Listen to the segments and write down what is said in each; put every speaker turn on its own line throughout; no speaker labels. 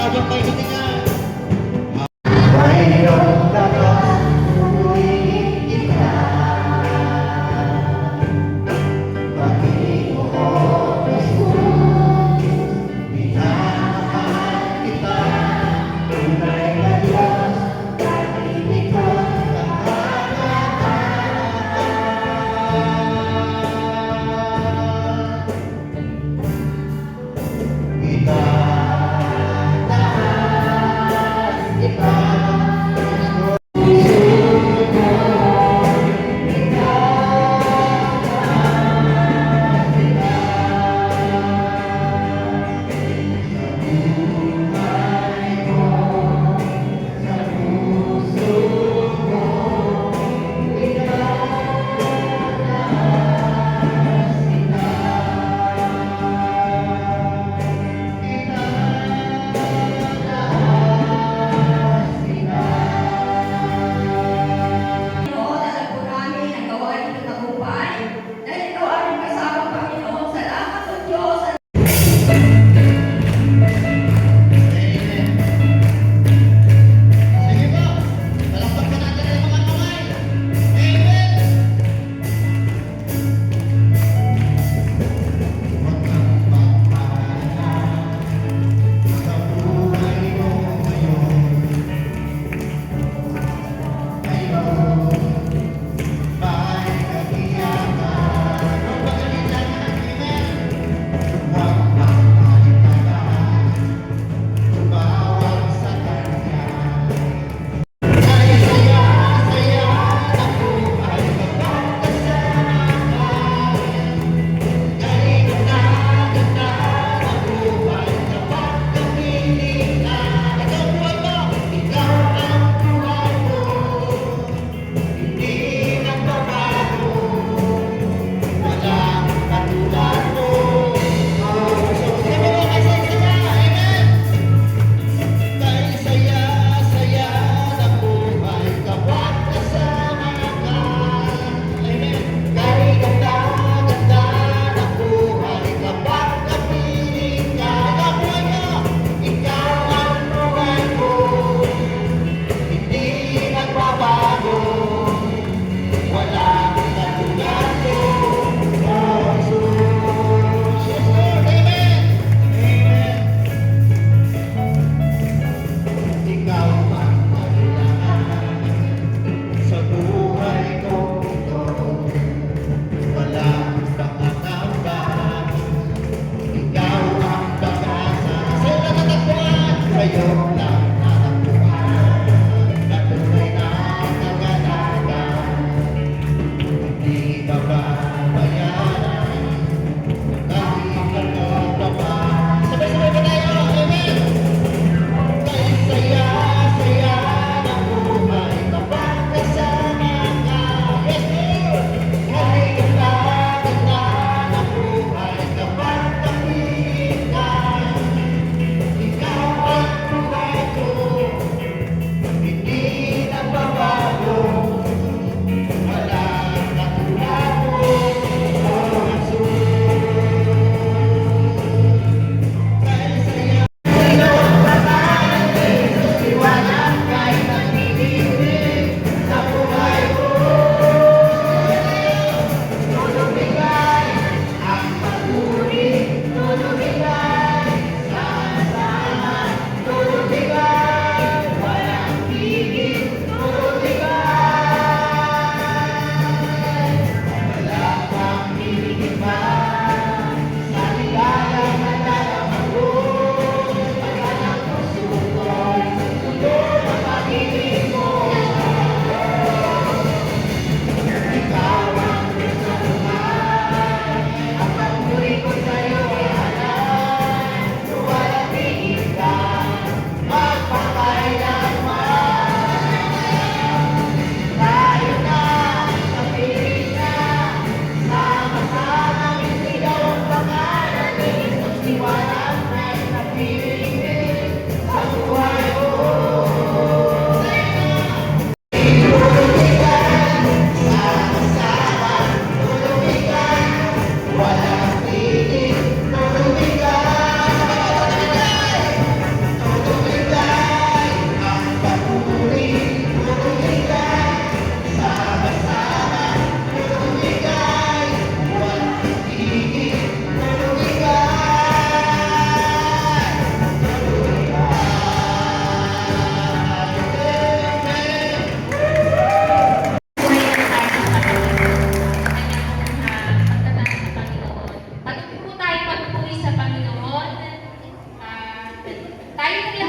habang may hininga.
Mayroong dapat ulitin kita. Panginoon Jesus, minamahal kita. Tunay na Diyos, tahimik ko ang halagaan.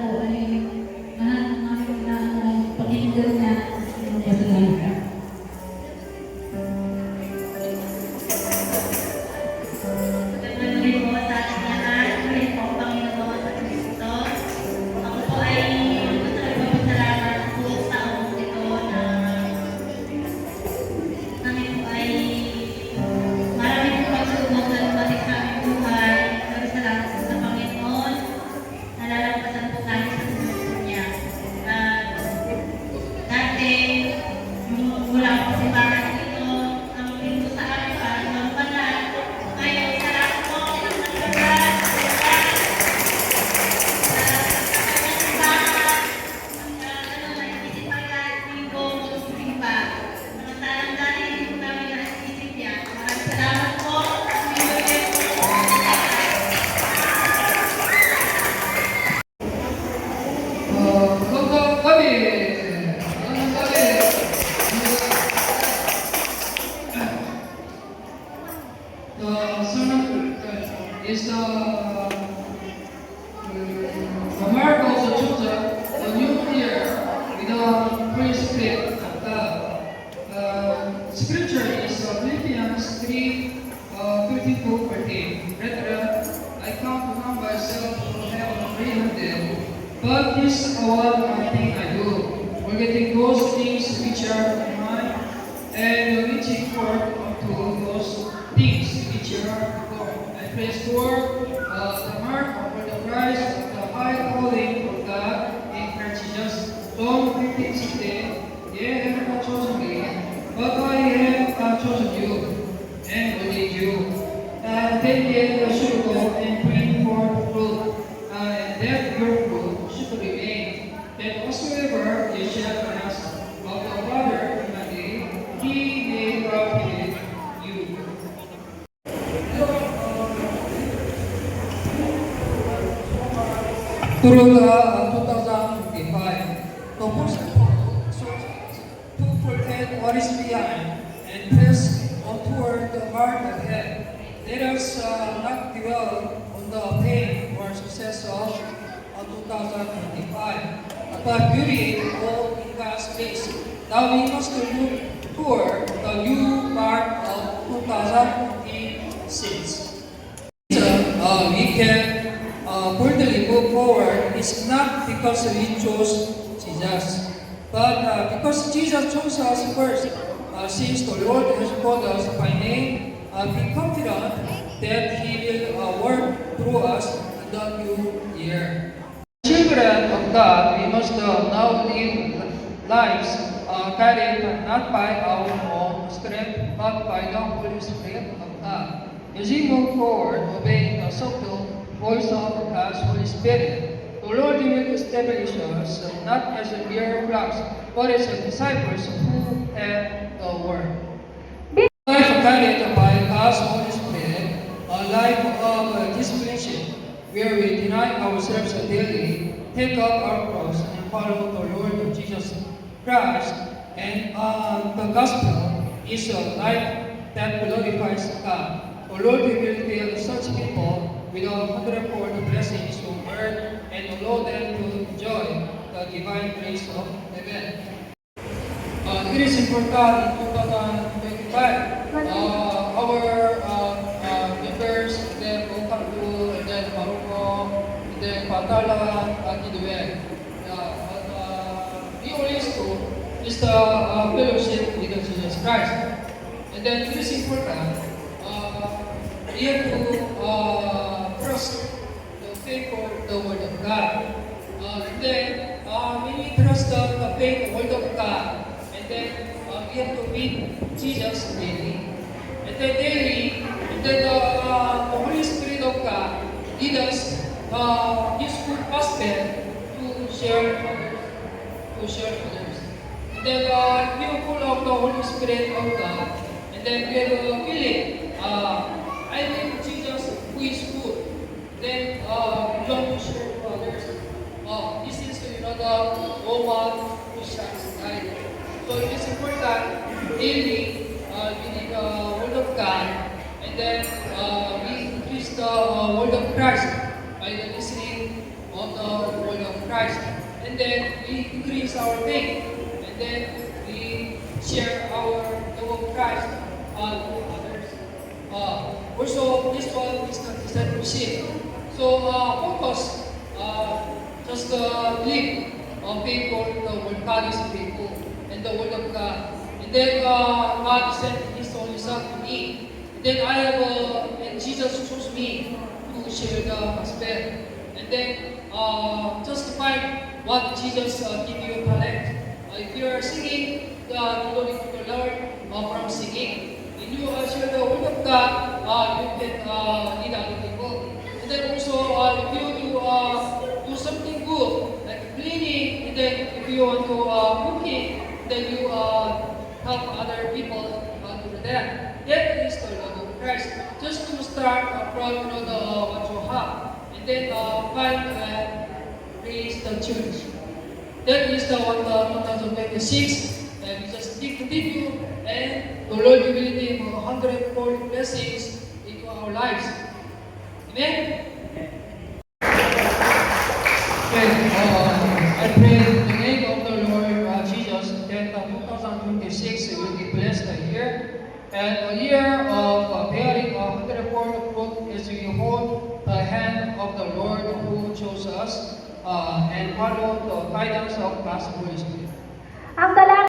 po ay lahat ng aming pakinggan niya. Salamat.
Magandang gabi po sa ating lahat. Muli po ang Panginoon sa Kristo. Ako po ay gusto ko magpasalamat po sa taong ito na kami po ay marami po pagsubok na dumating sa aming buhay. Pero salamat po sa Panginoon. Nalalampasan po tayo sa gusto niya. Dati, mula po si Bahan dito, ang pinto sa amin para mampalan. Ngayon, salamat po sa nagkagat. Naisip ang lahat linggo, magsusing pa. Samantalang dati hindi po namin naisip yan. Maraming salamat po.
The sermon is the miracles of Joseph, the new year with the praise spirit of God. Scripture is Philippians 3:32-14. Brethren, I count not myself to have apprehended, but this one thing I do, forgetting those things which are behind, and reaching forth unto those things which are before. I press toward the mark of the prize of the high calling of God in Christ Jesus. John 15:16. Ye have not chosen me, but I have chosen you, and ordained you. Then ye should go and bring forth fruit, and that your fruit should remain. That whatsoever ye shall ask of the Father in my name, he may profit you. Through 2025, to forget what is behind and press on toward the mark ahead. Let us not dwell on the pain or success of 2025, but beauty all in God's face. Now we must look toward the new mark 2026. We can boldly move forward is not because we chose Jesus, but because Jesus chose us first. Since the Lord has called us by name, be confident that He will work through us in the new year. Children of God, we must now live lives guided not by our own strength, but by the Holy Spirit of God. As we move forward, obeying the subtle voice of God's Holy Spirit, the Lord will establish us not as a mere flocks, but as disciples who have the Word. Life guided by God's Holy Spirit, a life of discipleship, where we deny ourselves daily, take up our cross, and follow the Lord Jesus Christ. And the gospel is a life that glorifies God. The Lord will fill such people with 100-fold blessings on earth and allow them to enjoy the divine grace of heaven. It is important in 2025, our members, then Bokatu, and then Maruko, and then Patala, Akidue. We always do is the fellowship with Jesus Christ. And then it is important, we have to trust the faith of the Word of God. And then when we trust the faith Word of God, and then we have to meet Jesus daily. And then daily, and then the Holy Spirit of God lead us His good gospel to share others. And then we are full of the Holy Spirit of God. And then we are feeling, I think Jesus who is good. Then we want to share to others. This is the one who shines light. So it is important daily we need the Word of God, and then we increase the Word of Christ by the listening of the Word of Christ, and then we increase our faith, and then we share our the Word of Christ to others. Also, this one is the discipleship. So focus just live faithful, the Word God is faithful, and the Word of God. And then God sent His only Son to me. And then I have, and Jesus chose me to share the gospel. And then just find what Jesus give you talent. If you are singing, glory to the Lord from singing. When you share the Word of God, you can lead other people. And then also, if you do something good, like cleaning, and then if you want to cooking, then you help other people do that. That is the love of Christ. Just to start from what you have, and then find and raise the church. That is the 2026, and we just continue, and the Lord will give 100-fold blessings into our lives. Amen. I pray in the name of the Lord Jesus that 2026 will be blessed a year, and a year of bearing 100-fold fruit as we hold the hand of the Lord who chose us and follow the guidance of God's Holy Spirit.
Ang dalangin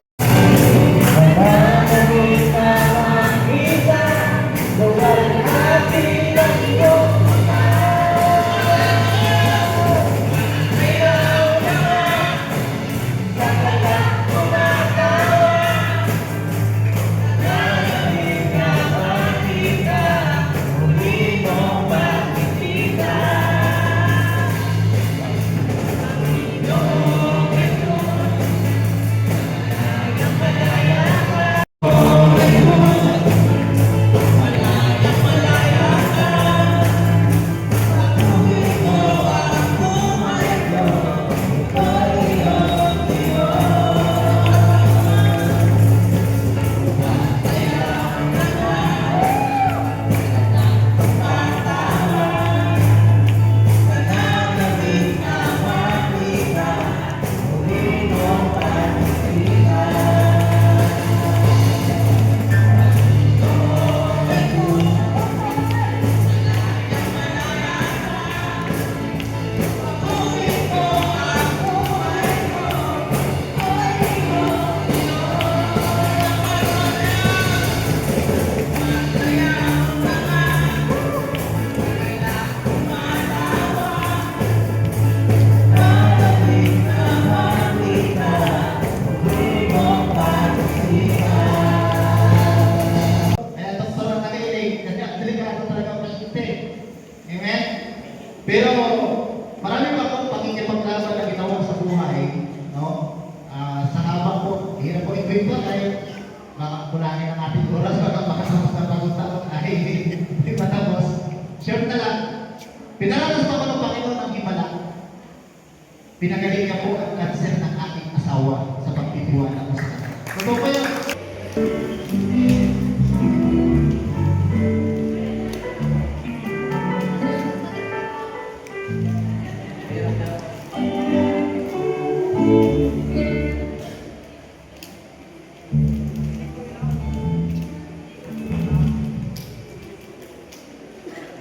Pinagaling niya po ang kanser ng aking asawa sa pagtitiwala ko sa kanya. Totoo po yun.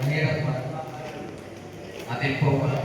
Mahirap ba? Atin po